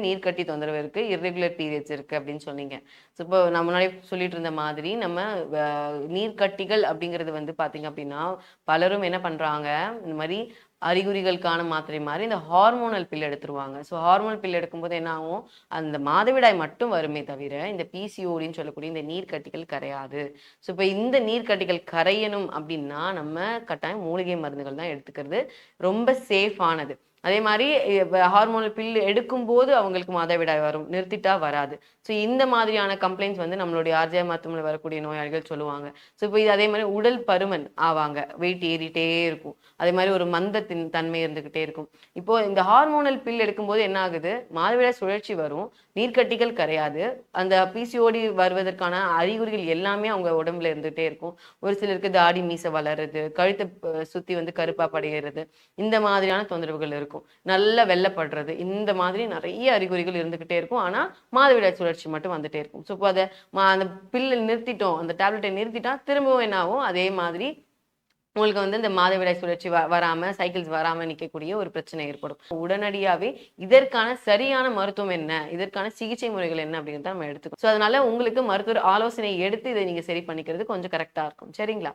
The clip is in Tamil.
நீர்க்கட்டி தொந்தரவு இருக்கு, இர்ரெகுலர் பீரியட்ஸ் இருக்கு அப்படின்னு சொன்னீங்க. ஸோ இப்போ நான் முன்னாடி சொல்லிட்டு இருந்த மாதிரி நம்ம அ நீர்க்கட்டிகள் அப்படிங்கிறது வந்து பார்த்தீங்க அப்படின்னா, பலரும் என்ன பண்றாங்க, இந்த மாரி அறிகுறிகளுக்கான மாத்திரை மாரி இந்த ஹார்மோனல் பில் எடுத்துருவாங்க. ஸோ ஹார்மோனல் பில் எடுக்கும்போது என்ன ஆகும், அந்த மாதவிடாய் மட்டும் வருமே தவிர, இந்த பிசிஓடின்னு சொல்லக்கூடிய இந்த நீர்க்கட்டிகள் கரையாது. ஸோ இப்ப இந்த நீர்க்கட்டிகள் கரையணும் அப்படின்னா, நம்ம கட்டாயம் மூலிகை மருந்துகள் தான் எடுத்துக்கிறது ரொம்ப சேஃப் ஆனது. அதே மாரி ஹார்மோனல் பில் எடுக்கும்போது அவங்களுக்கு மாதவிடாய் வரும். நிறுத்திட்டா வராது. ஸோ இந்த மாதிரியான கம்ப்ளைண்ட்ஸ் வந்து நம்மளுடைய ஆர்ஜிஆர் மருத்துவமனையில வரக்கூடிய நோயாளிகள் சொல்லுவாங்க. ஸோ இப்போ இது அதே மாரி உடல் பருமன் ஆவாங்க. வெயிட் ஏறிட்டே இருக்கும். அதே மாரி ஒரு மந்தத்தின் தன்மை இருந்துகிட்டே இருக்கும். இப்போ இந்த ஹார்மோனல் பில் எடுக்கும்போது என்ன ஆகுது, மாதவிடாய் சுழற்சி வரும். நீர்க்கட்டிகள் கரையாது. அந்த பிசிஓடி வருவதற்கான அறிகுறிகள் எல்லாமே அவங்க உடம்புல இருந்துட்டே இருக்கும். ஒரு சிலருக்கு தாடி மீசை வளருது, கழுத்த சுத்தி வந்து கருப்பா படிகிறது. இந்த மாதிரியான தொந்தரவுகள் இருக்கும். நல்லா வெள்ளப்படுறது. இந்த மாதிரி நெறைய அறிகுறிகள் இருந்துகிட்டே இருக்கும். ஆனா, மாதவிடாய் சுழற்சி மட்டும் வந்துட்டே இருக்கும். ஸோ, இப்போ அத அந்த பில்ல நிறுத்திட்டோம். அந்த டேப்லெட்ட நிறுத்திட்டா திரும்பவும் என்ன ஆகும், அதே மாதிரி உங்களுக்கு வந்து இந்த மாதவிடாய் சுழற்சி வராம, சைக்கிள்ஸ் வராம நிக்கக்கூடிய ஒரு பிரச்சனை ஏற்படும். உடனடியாவே இதற்கான சரியான மருத்துவம் என்ன? இதற்கான சிகிச்சை முறைகள் என்ன? அப்படிங்கிறத நம்ம எடுத்துக்கணும். ஸோ, அதனால உங்களுக்கு மருத்துவர் ஆலோசனை எடுத்து இத நீங்க சரி பண்ணிக்கிறது கொஞ்சம் கரெக்ட்டா இருக்கும். சரிங்களா?